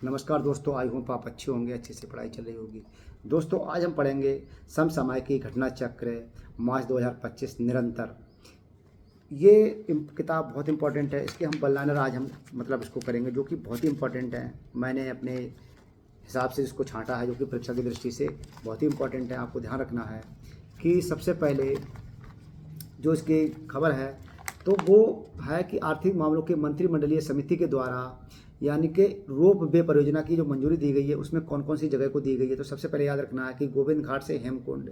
नमस्कार दोस्तों, I hope आप अच्छे होंगे, अच्छे से पढ़ाई चल रही होगी। दोस्तों आज हम पढ़ेंगे समसामयिकी घटना चक्र मार्च 2025 निरंतर। ये किताब बहुत इंपॉर्टेंट है। इसके हम बल्लानर आज हम इसको करेंगे, जो कि बहुत ही इंपॉर्टेंट है। मैंने अपने हिसाब से इसको छांटा है, जो कि परीक्षा की दृष्टि से बहुत ही इंपॉर्टेंट है। आपको ध्यान रखना है कि सबसे पहले जो इसकी खबर है तो वो है कि आर्थिक मामलों के मंत्रिमंडलीय समिति के द्वारा यानी कि रोप वे परियोजना की जो मंजूरी दी गई है उसमें कौन कौन सी जगह को दी गई है। तो सबसे पहले याद रखना है कि गोविंद घाट से हेमकुंड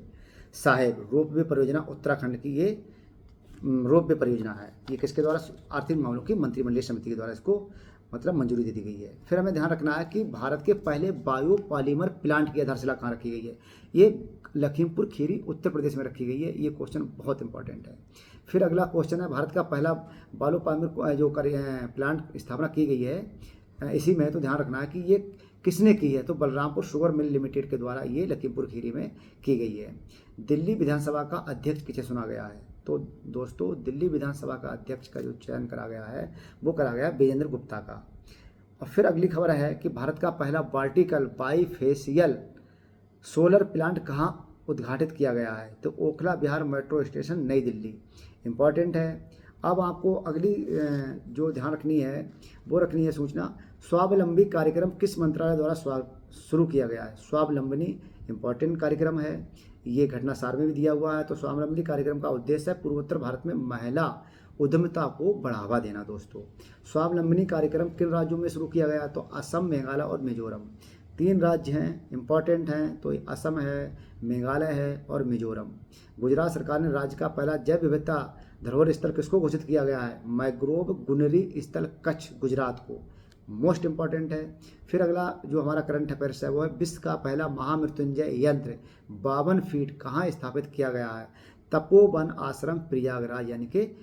साहिब रोप वे परियोजना उत्तराखंड की ये रोप वे परियोजना है। ये किसके द्वारा? आर्थिक मामलों की मंत्रिमंडलीय समिति के द्वारा इसको मंजूरी दे दी गई है। फिर हमें ध्यान रखना है कि भारत के पहले बायो पॉलीमर प्लांट की आधारशिला कहाँ रखी गई है। ये लखीमपुर खीरी उत्तर प्रदेश में रखी गई है। ये क्वेश्चन बहुत इंपॉर्टेंट है। फिर अगला क्वेश्चन है, भारत का पहला बायो पॉलीमर जो प्लांट स्थापना की गई है इसी में, तो ध्यान रखना है कि ये किसने की है। तो बलरामपुर शुगर मिल लिमिटेड के द्वारा ये लखीमपुर खीरी में की गई है। दिल्ली विधानसभा का अध्यक्ष किसे चुना गया है? तो दोस्तों दिल्ली विधानसभा का अध्यक्ष का जो चयन करा गया है वो करा गया विजेंद्र गुप्ता का। और फिर अगली खबर है कि भारत का पहला वर्टिकल बाईफेशियल सोलर प्लांट कहाँ उद्घाटित किया गया है? तो ओखला बिहार मेट्रो स्टेशन नई दिल्ली। इम्पॉर्टेंट है। अब आपको अगली जो ध्यान रखनी है वो रखनी है सूचना, स्वावलंबी कार्यक्रम किस मंत्रालय द्वारा शुरू किया गया है? स्वावलंबनी इम्पॉर्टेंट कार्यक्रम है। ये घटना सार में भी दिया हुआ है। तो स्वावलंबनी कार्यक्रम का उद्देश्य है पूर्वोत्तर भारत में महिला उद्यमिता को बढ़ावा देना। दोस्तों स्वावलंबनी कार्यक्रम किन राज्यों में शुरू किया गया? तो असम, मेघालय और मिजोरम। 3 राज्य हैं, इंपॉर्टेंट हैं। तो असम है, मेघालय है और मिजोरम। गुजरात सरकार ने राज्य का पहला जैव विविधता धरोहर स्थल किसको घोषित किया गया है? मैग्रोव गुनरी स्थल कच्छ, गुजरात को। मोस्ट इंपॉर्टेंट है। फिर अगला जो हमारा करंट अफेयर्स है वो है, विश्व का पहला महामृत्युंजय यंत्र 52 फीट कहाँ स्थापित किया गया है? तपोवन आश्रम प्रयागराज, यानी कि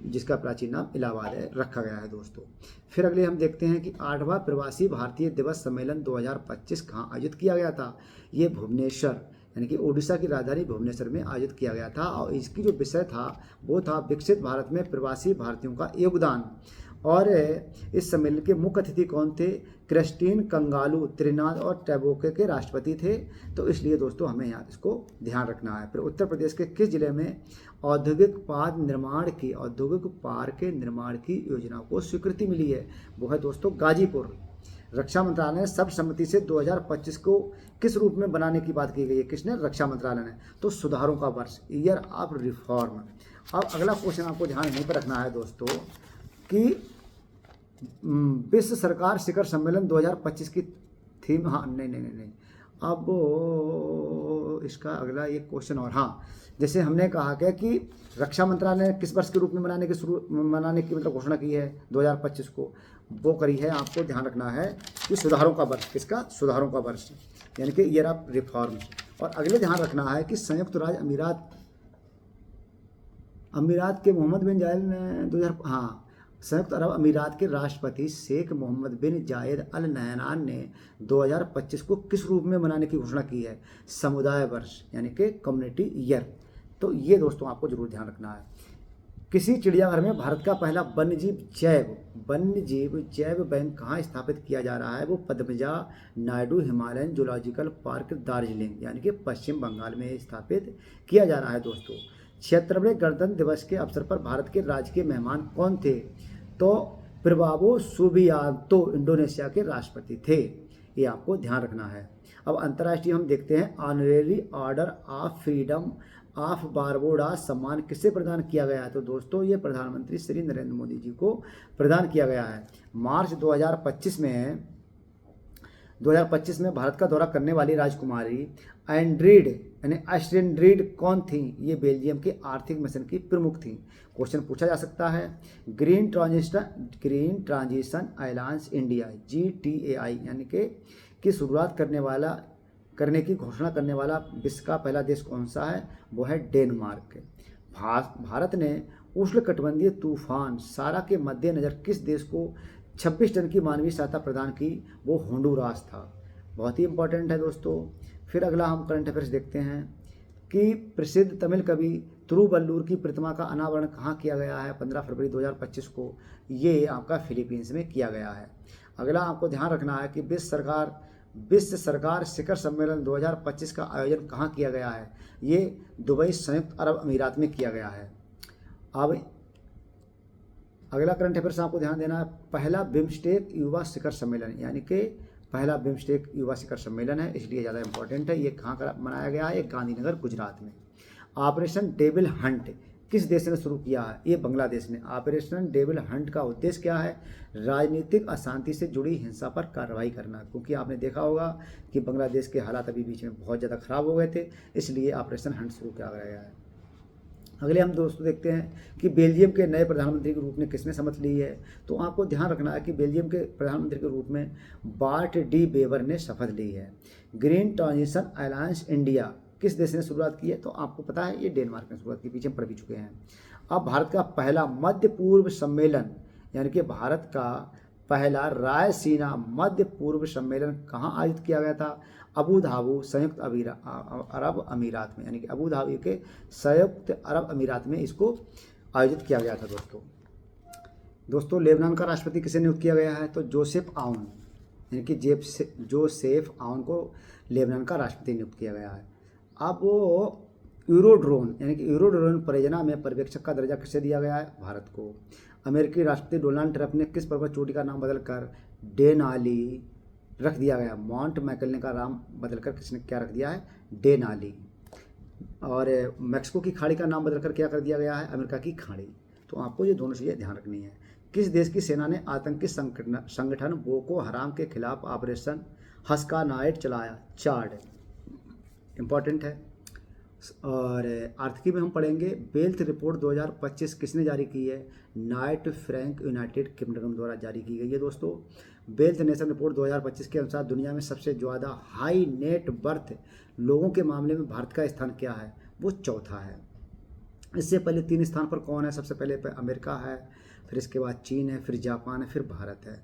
जिसका प्राचीन नाम इलाहाबाद है, रखा गया है दोस्तों। फिर अगले हम देखते हैं कि 8वां प्रवासी भारतीय दिवस सम्मेलन 2025 कहाँ आयोजित किया गया था? ये भुवनेश्वर यानी कि उड़ीसा की राजधानी भुवनेश्वर में आयोजित किया गया था। और इसकी जो विषय था वो था विकसित भारत में प्रवासी भारतीयों का योगदान। और इस सम्मेलन के मुख्य अतिथि कौन थे? क्रिस्टीन कंगालू त्रिनाद और टैबोके के राष्ट्रपति थे। तो इसलिए दोस्तों हमें यहाँ इसको ध्यान रखना है। फिर उत्तर प्रदेश के किस जिले में औद्योगिक पार्क निर्माण की योजना को स्वीकृति मिली है? वो है दोस्तों गाजीपुर। रक्षा मंत्रालय ने सर्वसम्मति से 2025 को किस रूप में बनाने की बात की गई है? किसने? रक्षा मंत्रालय ने। तो सुधारों का वर्ष, ईयर ऑफ रिफॉर्म। अब अगला क्वेश्चन आपको ध्यान यहीं पर रखना है दोस्तों कि विश्व सरकार शिखर सम्मेलन 2025 की थीम, हाँ नहीं, अब इसका अगला ये क्वेश्चन, और हाँ जैसे हमने कहा क्या कि रक्षा मंत्रालय ने किस वर्ष के रूप में मनाने की घोषणा की है 2025 को, वो करी है। आपको ध्यान रखना है कि सुधारों का वर्ष। किसका? सुधारों का वर्ष, यानी कि ईयर ऑफ रिफॉर्म। और अगले ध्यान रखना है कि संयुक्त राज्य अमीरात के मोहम्मद बिन जायद ने संयुक्त अरब अमीरात के राष्ट्रपति शेख मोहम्मद बिन जायद अल नहयान ने 2025 को किस रूप में मनाने की घोषणा की है? समुदाय वर्ष, यानी कि कम्युनिटी ईयर। तो ये दोस्तों आपको जरूर ध्यान रखना है। किसी चिड़ियाघर में भारत का पहला वन्यजीव जैव बैंक कहाँ स्थापित किया जा रहा है? वो Padmaja Naidu Himalayan zoological park Darjeeling, यानी कि पश्चिम बंगाल में स्थापित किया जा रहा है दोस्तों। 76वें गणतंत्र दिवस के अवसर पर भारत के राजकीय मेहमान कौन थे? तो प्रबावो सुबियांतो इंडोनेशिया के राष्ट्रपति थे। ये आपको ध्यान रखना है। अब अंतर्राष्ट्रीय हम देखते हैं, honorary order of freedom of Barbados सम्मान किसे प्रदान किया गया है? तो दोस्तों ये प्रधानमंत्री श्री नरेंद्र मोदी जी को प्रदान किया गया है। मार्च 2025 में भारत का दौरा करने वाली राजकुमारी एस्ट्रेंड्रीड कौन थी? ये बेल्जियम के आर्थिक मिशन की प्रमुख थी। क्वेश्चन पूछा जा सकता है। Green transition alliance India GTAI यानी कि शुरुआत करने की घोषणा करने वाला विश्व का पहला देश कौन सा है? वो है डेनमार्क। भारत ने उष्णकटिबंधीय तूफान सारा के मद्देनजर किस देश को 26 टन की मानवीय सहायता प्रदान की? वो होंडुरास था। बहुत ही इंपॉर्टेंट है दोस्तों। फिर अगला हम करंट अफेयर्स देखते हैं कि प्रसिद्ध तमिल कवि तिरुवल्लुवर की प्रतिमा का अनावरण कहाँ किया गया है 15 फरवरी 2025 को? ये आपका फिलीपींस में किया गया है। अगला आपको ध्यान रखना है कि विश्व सरकार शिखर सम्मेलन 2025 का आयोजन कहाँ किया गया है। ये दुबई संयुक्त अरब अमीरात में किया गया है। अब अगला करंट अफेयर से आपको ध्यान देना है, पहला बिम्स्टेक युवा शिखर सम्मेलन, यानी कि पहला बिम्स्टेक युवा शिखर सम्मेलन है, इसलिए ज़्यादा इंपॉर्टेंट है। ये कहाँ का मनाया गया है, ये गांधीनगर गुजरात में। ऑपरेशन डेविल हंट किस देश ने शुरू किया है, ये बांग्लादेश ने। ऑपरेशन डेविल हंट का उद्देश्य क्या है, राजनीतिक अशांति से जुड़ी हिंसा पर कार्रवाई करना, क्योंकि आपने देखा होगा कि बांग्लादेश के हालात अभी बीच में बहुत ज़्यादा खराब हो गए थे, इसलिए ऑपरेशन हंट शुरू किया गया है। अगले हम दोस्तों देखते हैं कि बेल्जियम के नए प्रधानमंत्री के रूप में किसने शपथ ली है। तो आपको ध्यान रखना है कि बेल्जियम के प्रधानमंत्री के रूप में बार्ट डी वेबर ने शपथ ली है। ग्रीन ट्रांजिशन अलायंस इंडिया किस देश ने शुरुआत की है, तो आपको पता है ये डेनमार्क ने शुरुआत की, पीछे हम पढ़ भी चुके हैं। अब भारत का पहला मध्य पूर्व सम्मेलन, यानी कि भारत का पहला रायसीना मध्य पूर्व सम्मेलन कहाँ आयोजित किया गया था, अबू धाबी संयुक्त अरब अमीरात में, यानी कि अबू धाबी के संयुक्त अरब अमीरात में इसको आयोजित किया गया था। दोस्तों लेबनान का राष्ट्रपति किसे नियुक्त किया गया है, तो जोसेफ आउन, यानी कि जोसेफ आउन को लेबनान का राष्ट्रपति नियुक्त किया गया है। अब वो यूरोड्रोन, यानी कि यूरोड्रोन परियोजना में पर्यवेक्षक का दर्जा किसे दिया गया है, भारत को। अमेरिकी राष्ट्रपति डोनाल्ड ट्रंप ने किस पर्वत चोटी का नाम बदलकर डेनाली रख दिया गया, माउंट मैकलने का नाम बदलकर किसने क्या रख दिया है, डेनाली। और मैक्सिको की खाड़ी का नाम बदलकर क्या कर दिया गया है, अमेरिका की खाड़ी। तो आपको ये दोनों चीज़ें ध्यान रखनी है। किस देश की सेना ने आतंकी संगठन बोको हराम के खिलाफ ऑपरेशन हस्का नाइट चलाया, चाड, इम्पॉर्टेंट है। और आर्थिकी में हम पढ़ेंगे वेल्थ रिपोर्ट 2025 किसने जारी की है, नाइट फ्रैंक यूनाइटेड किंगडम द्वारा जारी की गई है। दोस्तों वेल्थ नेशन रिपोर्ट 2025 के अनुसार दुनिया में सबसे ज़्यादा हाई नेट बर्थ लोगों के मामले में भारत का स्थान क्या है, वो चौथा है। इससे पहले 3 स्थान पर कौन है, सबसे पहले अमेरिका है, फिर इसके बाद चीन है, फिर जापान है, फिर भारत है।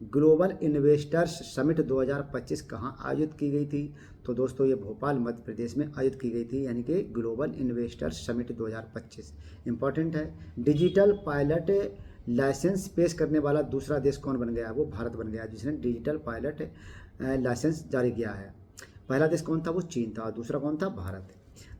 ग्लोबल इन्वेस्टर्स समिट 2025 कहाँ आयोजित की गई थी, तो दोस्तों ये भोपाल मध्य प्रदेश में आयोजित की गई थी, यानी कि ग्लोबल इन्वेस्टर्स समिट 2025 इंपॉर्टेंट है। डिजिटल पायलट लाइसेंस पेश करने वाला दूसरा देश कौन बन गया, वो भारत बन गया, जिसने डिजिटल पायलट लाइसेंस जारी किया है। पहला देश कौन था, वो चीन था, और दूसरा कौन था, भारत।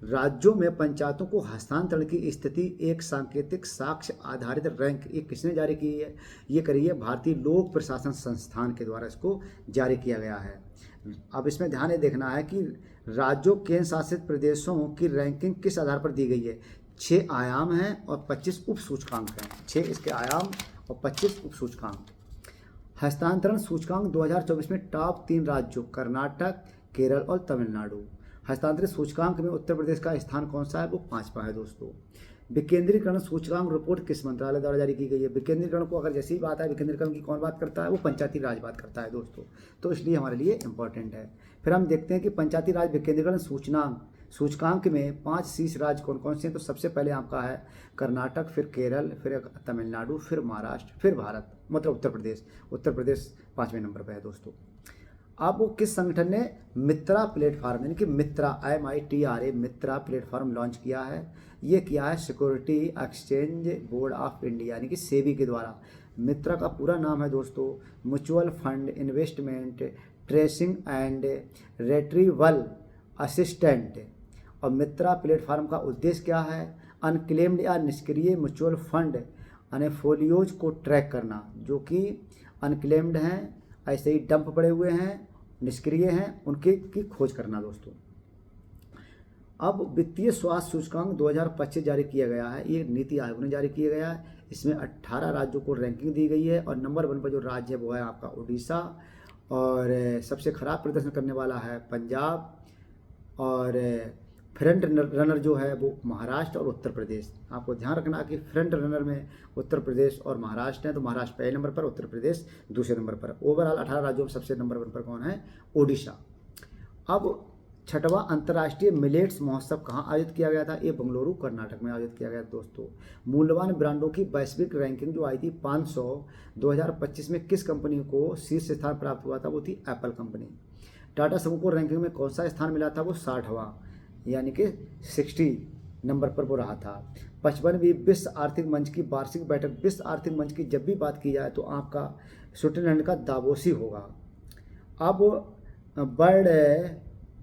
राज्यों में पंचायतों को हस्तांतरण की स्थिति एक सांकेतिक साक्ष्य आधारित रैंक, ये किसने जारी की है, ये करी है भारतीय लोक प्रशासन संस्थान के द्वारा इसको जारी किया गया है। अब इसमें ध्यान ये देखना है कि राज्यों केंद्र शासित प्रदेशों की रैंकिंग किस आधार पर दी गई है। 6 आयाम हैं और 25 उप सूचकांक हैं, 6 इसके आयाम और 25 उप सूचकांक। हस्तांतरण सूचकांक 2024 में टॉप 3 राज्यों कर्नाटक, केरल और तमिलनाडु। हस्तांतरित सूचकांक में उत्तर प्रदेश का स्थान कौन सा है, वो 5वां है। दोस्तों विकेंद्रीकरण सूचकांक रिपोर्ट किस मंत्रालय द्वारा जारी की गई है। विकेंद्रीकरण को अगर जैसे ही बात है, विकेंद्रीकरण की कौन बात करता है, वो पंचायती राज बात करता है दोस्तों, तो इसलिए हमारे लिए इंपॉर्टेंट है। फिर हम देखते हैं कि पंचायती राज विकेंद्रीकरण सूचकांक में 5 शीर्ष राज्य कौन कौन से हैं। तो सबसे पहले आपका है कर्नाटक, फिर केरल, फिर तमिलनाडु, फिर महाराष्ट्र, फिर भारत, मतलब उत्तर प्रदेश। उत्तर प्रदेश 5वें नंबर पर है दोस्तों। अब वो किस संगठन ने मित्रा प्लेटफार्म, यानी कि मित्रा MITRA मित्रा प्लेटफार्म लॉन्च किया है, ये किया है security exchange board of India, यानी कि सेबी के द्वारा। मित्रा का पूरा नाम है दोस्तों mutual fund investment tracing and retrieval assistant. और मित्रा प्लेटफार्म का उद्देश्य क्या है, अनक्लेम्ड या निष्क्रिय म्यूचुअल फंड अनेफोलियोज को ट्रैक करना, जो कि अनक्लेम्ड हैं, ऐसे ही डंप पड़े हुए हैं, निष्क्रिय हैं, उनके की खोज करना दोस्तों। अब वित्तीय स्वास्थ्य सूचकांक 2025 जारी किया गया है, ये नीति आयोग ने जारी किया गया है। इसमें 18 राज्यों को रैंकिंग दी गई है और नंबर 1 पर जो राज्य है वो है आपका उड़ीसा, और सबसे खराब प्रदर्शन करने वाला है पंजाब, और फ्रंट रनर जो है वो महाराष्ट्र और उत्तर प्रदेश। आपको ध्यान रखना कि फ्रंट रनर में उत्तर प्रदेश और महाराष्ट्र है, तो महाराष्ट्र पहले नंबर पर, उत्तर प्रदेश दूसरे नंबर पर। ओवरऑल 18 राज्यों में सबसे नंबर 1 पर कौन है, ओडिशा। अब 6वां अंतर्राष्ट्रीय मिलेट्स महोत्सव कहाँ आयोजित किया गया था, ये बेंगलुरु कर्नाटक में आयोजित किया गया दोस्तों। मूल्यवान ब्रांडों की वैश्विक रैंकिंग जो आई थी 500 2025 में किस कंपनी को शीर्ष स्थान प्राप्त हुआ था, वो थी एप्पल कंपनी। टाटा समूह को रैंकिंग में कौन सा स्थान मिला था, वो 60वां, यानी कि 60 नंबर पर वो रहा था। 55वीं विश्व आर्थिक मंच की वार्षिक बैठक। विश्व आर्थिक मंच की जब भी बात की जाए तो आपका स्विट्जरलैंड का दावोस ही होगा। अब वर्ल्ड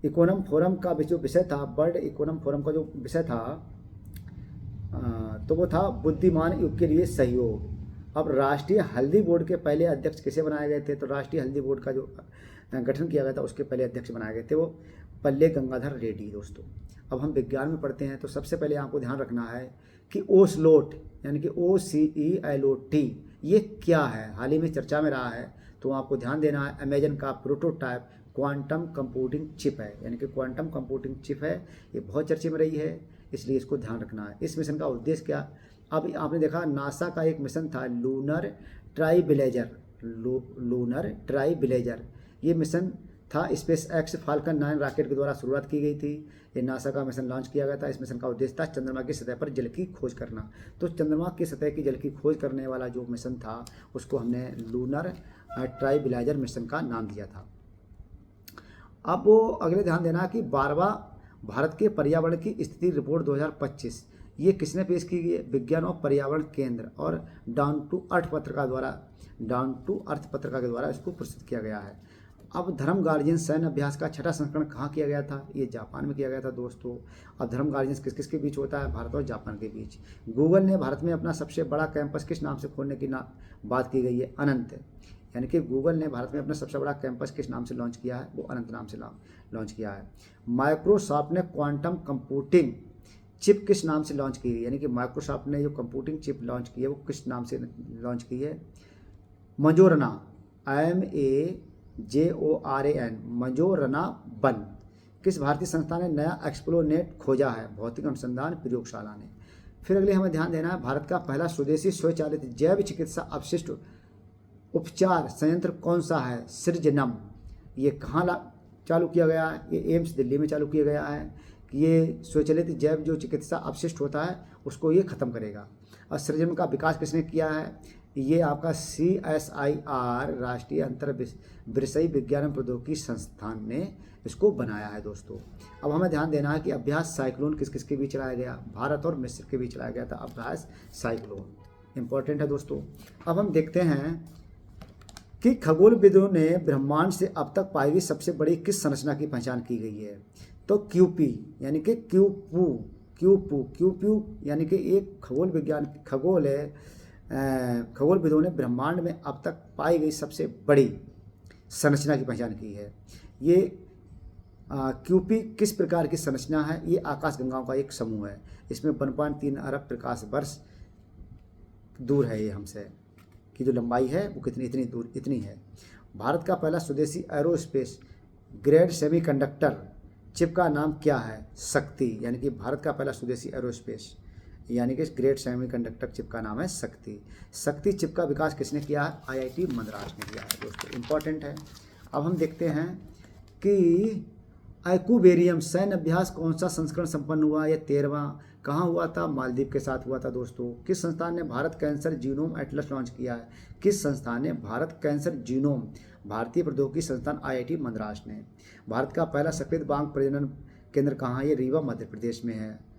इकोनॉमिक फोरम का जो विषय था, वर्ल्ड इकोनॉमिक फोरम का जो विषय था तो वो था बुद्धिमान युग के लिए सहयोग। अब राष्ट्रीय हल्दी बोर्ड के पहले अध्यक्ष किसे बनाए गए थे? तो राष्ट्रीय हल्दी बोर्ड का जो गठन किया गया था उसके पहले अध्यक्ष बनाए गए थे वो पल्ले गंगाधर रेड्डी। दोस्तों अब हम विज्ञान में पढ़ते हैं तो सबसे पहले आपको ध्यान रखना है कि ओसलोट यानी कि OCELOT ये क्या है, हाल ही में चर्चा में रहा है। तो आपको ध्यान देना है, अमेजन का प्रोटोटाइप क्वांटम कंप्यूटिंग चिप है, यानी कि क्वांटम कंप्यूटिंग चिप है, ये बहुत चर्चे में रही है, इसलिए इसको ध्यान रखना है। इस मिशन का उद्देश्य क्या? अब आपने देखा नासा का एक मिशन था लूनर ट्राइबिलेजर, ये मिशन था स्पेस एक्स फाल्कन 9 रॉकेट के द्वारा शुरुआत की गई थी। ये नासा का मिशन लॉन्च किया गया था। इस मिशन का उद्देश्य था चंद्रमा की सतह पर जल की खोज करना। तो चंद्रमा की सतह की जल की खोज करने वाला जो मिशन था उसको हमने लूनर ट्राइबिलेजर मिशन का नाम दिया था। अब वो अगले ध्यान देना कि 12वां भारत के पर्यावरण की स्थिति रिपोर्ट 2025 ये किसने पेश की गई? विज्ञान और पर्यावरण केंद्र और डाउन टू अर्थ पत्रिका के द्वारा इसको प्रस्तुत किया गया है। अब धर्म गार्जियन सैन्य अभ्यास का 6ठा संस्करण कहाँ किया गया था? ये जापान में किया गया था दोस्तों। अब धर्म गार्जियन किस किस के बीच होता है? भारत और जापान के बीच। गूगल ने भारत में अपना सबसे बड़ा कैंपस किस नाम से खोलने की बात की गई है? अनंत, यानी कि गूगल ने भारत में अपना सबसे बड़ा कैंपस किस नाम से लॉन्च किया है? वो अनंत नाम से लॉन्च किया है। माइक्रोसॉफ्ट ने क्वांटम कंप्यूटिंग चिप किस नाम से लॉन्च की है? यानी कि माइक्रोसॉफ्ट ने जो कंप्यूटिंग चिप लॉन्च की है वो किस नाम से लॉन्च की है? मजोरना, MAJORAN, मजोरना वन। किस भारतीय संस्था ने नया एक्सप्लोनेट खोजा है? भौतिक अनुसंधान प्रयोगशाला ने। फिर अगले हमें ध्यान देना है भारत का पहला स्वदेशी स्वचालित जैव चिकित्सा अपशिष्ट उपचार संयंत्र कौन सा है? सृजनम। ये कहाँ चालू किया गया है? ये एम्स दिल्ली में चालू किया गया है। ये स्वचालित जैव जो चिकित्सा अपशिष्ट होता है उसको ये खत्म करेगा। और सृजन का विकास किसने किया है? ये आपका CSIR राष्ट्रीय अंतर विषयी विज्ञान एवं प्रौद्योगिकी संस्थान ने इसको बनाया है दोस्तों। अब हमें ध्यान देना है कि अभ्यास साइक्लोन किस किस के बीच चलाया गया? भारत और मिस्र के बीच चलाया गया था अभ्यास साइक्लोन, इंपॉर्टेंट है दोस्तों। अब हम देखते हैं कि खगोलविदों ने ब्रह्मांड से अब तक पाई गई सबसे बड़ी किस संरचना की पहचान की गई है? तो QP यानी कि क्यूपू यानी कि एक खगोलविदों ने ब्रह्मांड में अब तक पाई गई सबसे बड़ी संरचना की पहचान की है। ये QP किस प्रकार की संरचना है? ये आकाशगंगाओं का एक समूह है। इसमें 1.3 अरब प्रकाश वर्ष दूर है ये हमसे, की जो लंबाई है वो इतनी है। भारत का पहला स्वदेशी एरोस्पेस ग्रेड सेमीकंडक्टर चिप का नाम क्या है? शक्ति, यानी कि भारत का पहला स्वदेशी एरोस्पेस यानी कि ग्रेड सेमीकंडक्टर चिप का नाम है शक्ति। शक्ति चिप का विकास किसने किया है? IIT मद्रास ने किया है दोस्तों, इंपॉर्टेंट है। अब हम देखते हैं कि एक्वेरियम सैन्य अभ्यास कौन सा संस्करण संपन्न हुआ? यह 13वां। कहाँ हुआ था? मालदीव के साथ हुआ था दोस्तों। किस संस्थान ने Bharat cancer genome Atlas launch किया है? किस संस्थान ने भारत कैंसर जीनोम? भारतीय प्रौद्योगिकी संस्थान IIT मद्रास ने। भारत का पहला सफेद बाघ प्रजनन केंद्र कहाँ है? ये रीवा मध्य प्रदेश में है।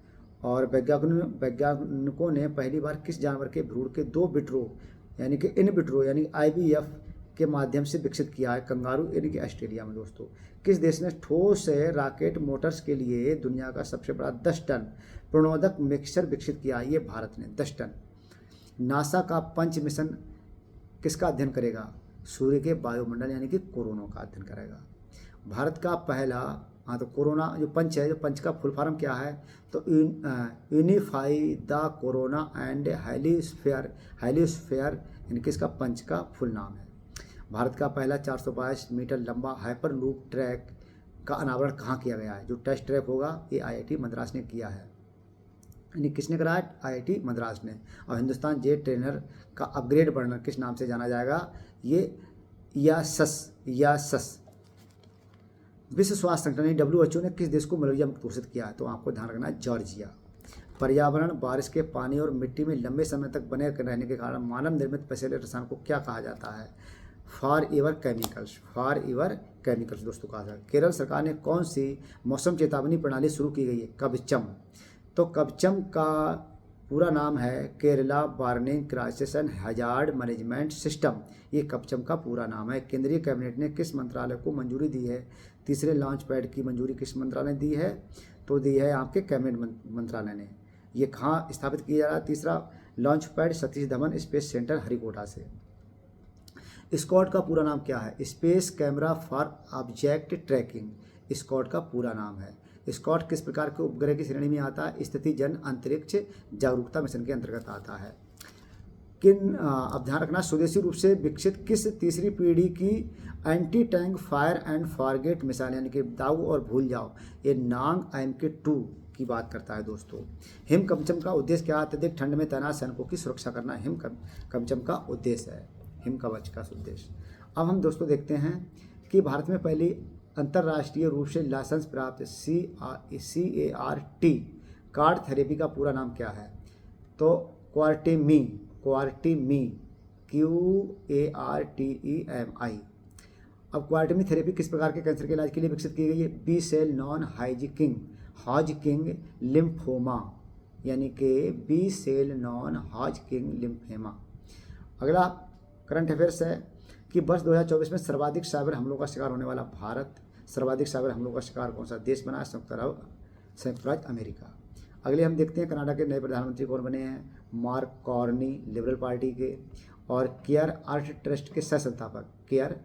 और वैज्ञानिकों ने पहली बार किस जानवर के भ्रूण के 2 विट्रो यानी कि इन विट्रो यानी IVF के माध्यम से विकसित किया है? कंगारू यानी कि ऑस्ट्रेलिया में दोस्तों। किस देश ने ठोस रॉकेट मोटर्स के लिए दुनिया का सबसे बड़ा 10 टन प्रणोदक मिक्सर विकसित किया है? ये भारत ने 10 टन। नासा का पंच मिशन किसका अध्ययन करेगा? सूर्य के वायुमंडल यानी कि कोरोना का अध्ययन करेगा। भारत का पहला तो कोरोना जो पंच है, जो पंच का फुल फॉर्म क्या है? तो unify the corona and heliosphere यानी कि इसका पंच का फुल नाम है। भारत का पहला 422 मीटर लंबा हाइपर लूप ट्रैक का अनावरण कहाँ किया गया है? जो टेस्ट ट्रैक होगा ये IIT मद्रास ने किया है। यानी किसने कराया? IIT मद्रास ने। और हिंदुस्तान जेट ट्रेनर का अपग्रेड बर्नर किस नाम से जाना जाएगा? ये यासस। विश्व स्वास्थ्य संगठन WHO ने किस देश को मलेरिया मुक्त घोषित किया है? तो आपको ध्यान रखना है जॉर्जिया। पर्यावरण बारिश के पानी और मिट्टी में लंबे समय तक बने रहने के कारण मानव निर्मित पेट्रोलियम रसायन को क्या कहा जाता है? फॉरएवर केमिकल्स दोस्तों कहा जाता है। केरल सरकार ने कौन सी मौसम चेतावनी प्रणाली शुरू की गई है? कवचम। तो कवचम का पूरा नाम है Kerala warning crisis and hazard management system. ये कपचम का पूरा नाम है। केंद्रीय कैबिनेट ने किस मंत्रालय को मंजूरी दी है? तीसरे लॉन्च पैड की मंजूरी किस मंत्रालय ने दी है? तो दी है आपके कैबिनेट मंत्रालय ने। ये कहाँ स्थापित किया जा रहा है? तीसरा launch pad Satish Dhawan space centre Harikota से। स्कॉट का पूरा नाम क्या है? Space camera for object tracking SCOT का पूरा नाम है। स्कॉट किस प्रकार के उपग्रह की श्रेणी में आता है? स्थिति जन अंतरिक्ष जागरूकता मिशन के अंतर्गत आता है। अब ध्यान रखना, स्वदेशी रूप से विकसित किस तीसरी पीढ़ी की anti tank fire and forget missile यानी कि दाऊ और भूल जाओ, ये नांग IMK-2 की बात करता है दोस्तों। हिम कवचम का उद्देश्य क्या है? अत्यधिक ठंड में तैनात सैनिकों की सुरक्षा करना हिम कवचम का उद्देश्य है, हिम कवच का उद्देश्य। अब हम दोस्तों देखते हैं कि भारत में पहली अंतर्राष्ट्रीय रूप से लाइसेंस प्राप्त CAR-T कार्ड थेरेपी का पूरा नाम क्या है? तो क्वार्टेमी QARTEMI। अब क्वार्टेमी थेरेपी किस प्रकार के कैंसर के इलाज के लिए विकसित की गई है? बी सेल नॉन हॉजकिंग लिम्फोमा यानी कि बी सेल नॉन हॉजकिंग लिम्फोमा। अगला करंट अफेयर्स है कि वर्ष 2024 में सर्वाधिक साइबर हमलों का शिकार होने वाला भारत, सर्वाधिक साइबर हमलों का शिकार कौन सा देश बना है? संयुक्त राज्य अमेरिका। अगले हम देखते हैं कनाडा के नए प्रधानमंत्री कौन बने हैं? मार्क कार्नी लिबरल पार्टी के। और केयर अर्थ ट्रस्ट के सह संस्थापक, केयर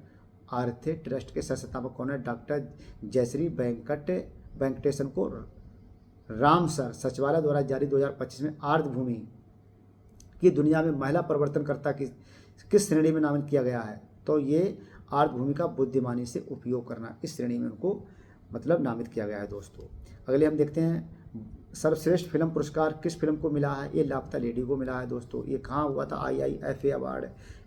अर्थ ट्रस्ट के सह संस्थापक कौन है? डॉक्टर जयश्री वेंकटेशन को रामसर सचिवालय द्वारा जारी 2025 में आर्द्रभूमि की दुनिया में महिला परिवर्तनकर्ता की किस श्रेणी में नामित किया गया है? तो ये आर्द्रभूमि का बुद्धिमानी से उपयोग करना, इस श्रेणी में उनको मतलब नामित किया गया है दोस्तों। अगले हम देखते हैं सर्वश्रेष्ठ फिल्म पुरस्कार किस फिल्म को मिला है? ये लापता लेडी को मिला है दोस्तों। ये कहाँ हुआ था? IIFA अवार्ड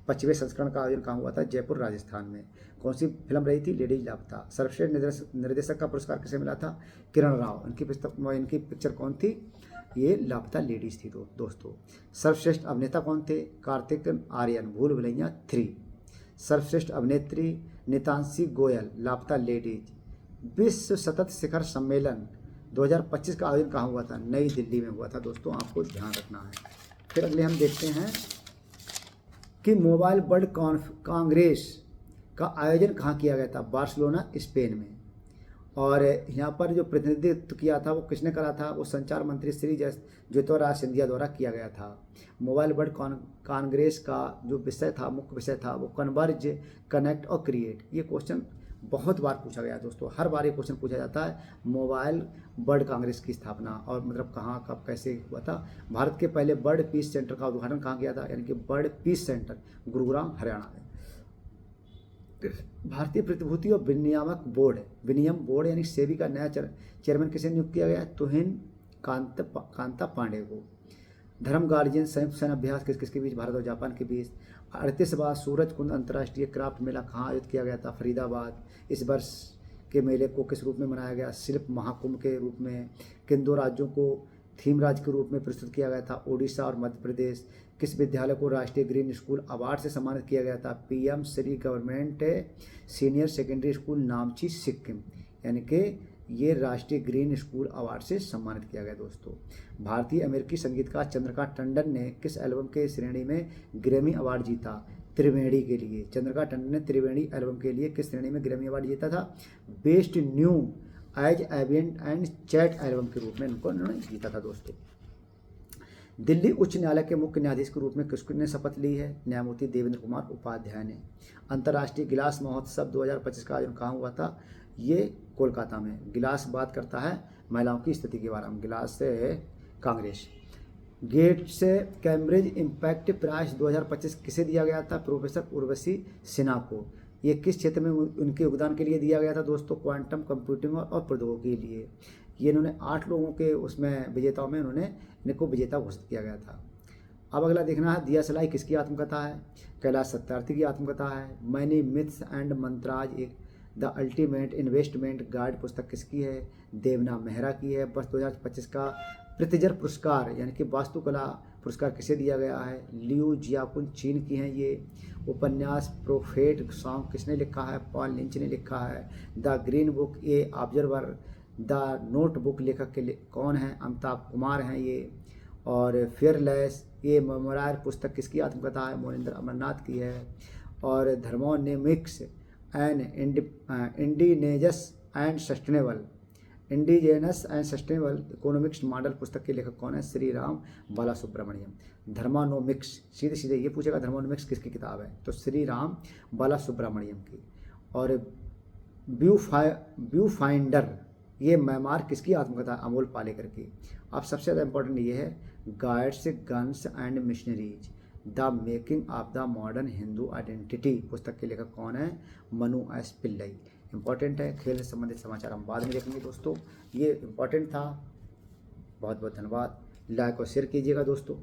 25वें संस्करण का आयोजन कहाँ हुआ था? जयपुर राजस्थान में। कौन सी फिल्म रही थी? लेडी लापता। सर्वश्रेष्ठ निर्देशक का पुरस्कार किसे मिला था? किरण राव। इनकी पिक्चर कौन थी? ये लापता लेडीज थी दोस्तों। सर्वश्रेष्ठ अभिनेता कौन थे? कार्तिक आर्यन, भूल भुलैया 3। सर्वश्रेष्ठ अभिनेत्री नितांशी गोयल, लापता लेडीज। विश्व सतत शिखर सम्मेलन 2025 का आयोजन कहाँ हुआ था? नई दिल्ली में हुआ था दोस्तों, आपको ध्यान रखना है। फिर अगले हम देखते हैं कि मोबाइल वर्ल्ड कांग्रेस का आयोजन कहाँ किया गया था? बार्सिलोना स्पेन में। और यहाँ पर जो प्रतिनिधित्व किया था वो किसने करा था? वो संचार मंत्री श्री ज्योतिरादित्य सिंधिया द्वारा किया गया था। मोबाइल वर्ल्ड कांग्रेस का जो विषय था, मुख्य विषय था, वो कन्वर्ज, कनेक्ट और क्रिएट। ये क्वेश्चन बहुत बार पूछा गया दोस्तों, हर बार ये क्वेश्चन पूछा जाता है। मोबाइल वर्ल्ड कांग्रेस की स्थापना और मतलब कहाँ, कब, कैसे हुआ था? भारत के पहले बर्ड पीस सेंटर का उद्घाटन कहाँ किया था? यानी कि bird peace centre Gurugram Haryana में। भारतीय प्रतिभूति और विनियम बोर्ड यानी सेबी का नया चेयरमैन किसे नियुक्त किया गया? तुहिन कांता पांडे को। धर्म गार्जियन संयुक्त सैन्य अभ्यास किसके बीच? भारत और जापान के बीच। 38वां सूरज कुंड अंतर्राष्ट्रीय क्राफ्ट मेला कहाँ आयोजित किया गया था? फरीदाबाद। इस वर्ष के मेले को किस रूप में मनाया गया? शिल्प महाकुंभ के रूप में। किन दो राज्यों को थीम राज्य के रूप में प्रस्तुत किया गया था? ओडिशा और मध्य प्रदेश। किस विद्यालय को राष्ट्रीय ग्रीन स्कूल अवार्ड से सम्मानित किया गया था? PM Shri government senior secondary school Namchi Sikkim, यानी कि ये राष्ट्रीय ग्रीन स्कूल अवार्ड से सम्मानित किया गया दोस्तों। भारतीय अमेरिकी संगीतकार चंद्रकांत टंडन ने किस एल्बम के श्रेणी में ग्रैमी अवार्ड जीता? त्रिवेणी के लिए। चंद्रकांत टंडन ने त्रिवेणी एल्बम के लिए किस श्रेणी में ग्रैमी अवार्ड जीता था? Best new age ambient and chat album के रूप में उन्होंने जीता था दोस्तों। दिल्ली उच्च न्यायालय के मुख्य न्यायाधीश के रूप में किसने शपथ ली है? न्यायमूर्ति देवेंद्र कुमार उपाध्याय ने। अंतर्राष्ट्रीय गिलास महोत्सव 2025 का आयोजन कहाँ हुआ था? ये कोलकाता में। गिलास बात करता है महिलाओं की स्थिति के बारे में। गिलास से Congress. Gates Cambridge Impact Prize 2025 किसे दिया गया था? प्रोफेसर उर्वशी सिन्हा को। ये किस क्षेत्र में उनके योगदान के लिए दिया गया था दोस्तों? क्वांटम कंप्यूटिंग और प्रौद्योगिकी के लिए। ये इन्होंने 8 लोगों के उसमें विजेताओं में इनको विजेता घोषित किया गया था। अब अगला देखना है दिया सलाई किसकी आत्मकथा है? कैलाश सत्यार्थी की आत्मकथा है। Many myths and mantras the ultimate investment guide पुस्तक किसकी है? देवना मेहरा की है। वर्ष 2025 का प्रित्जर पुरस्कार यानी कि वास्तुकला पुरस्कार किसे दिया गया है? लियू जियाकुन चीन की हैं ये। उपन्यास प्रोफेट सॉन्ग किसने लिखा है? पॉल लिंच ने लिखा है। The green book a observer the notebook लेखक के कौन हैं? अमिताभ कुमार हैं ये। और फियरलेस, ये मेमोरायर पुस्तक किसकी आत्मकथा है? मोनिंदर अमरनाथ की है। और थर्मोनिमिक्स and indigenous and sustainable, indigenous and sustainable economics model पुस्तक के लेखक कौन है? श्री राम बालासुब्रमण्यम। धर्मानोमिक्स, सीधे सीधे ये पूछेगा धर्मानोमिक्स किसकी किताब है? तो श्री राम बालासुब्रमण्यम की। और व्यू फाइंडर, ये मैमार किसकी आत्मकथा? अमोल पालेकर की। अब सबसे ज़्यादा इंपॉर्टेंट ये है guides, guns and missionaries, the making of the modern Hindu identity पुस्तक के लेखक कौन है? मनु एस पिल्लई। इंपॉर्टेंट है। खेल से संबंधित समाचार हम बाद में देखेंगे दोस्तों, ये इंपॉर्टेंट था। बहुत बहुत धन्यवाद। लाइक और शेयर कीजिएगा दोस्तों।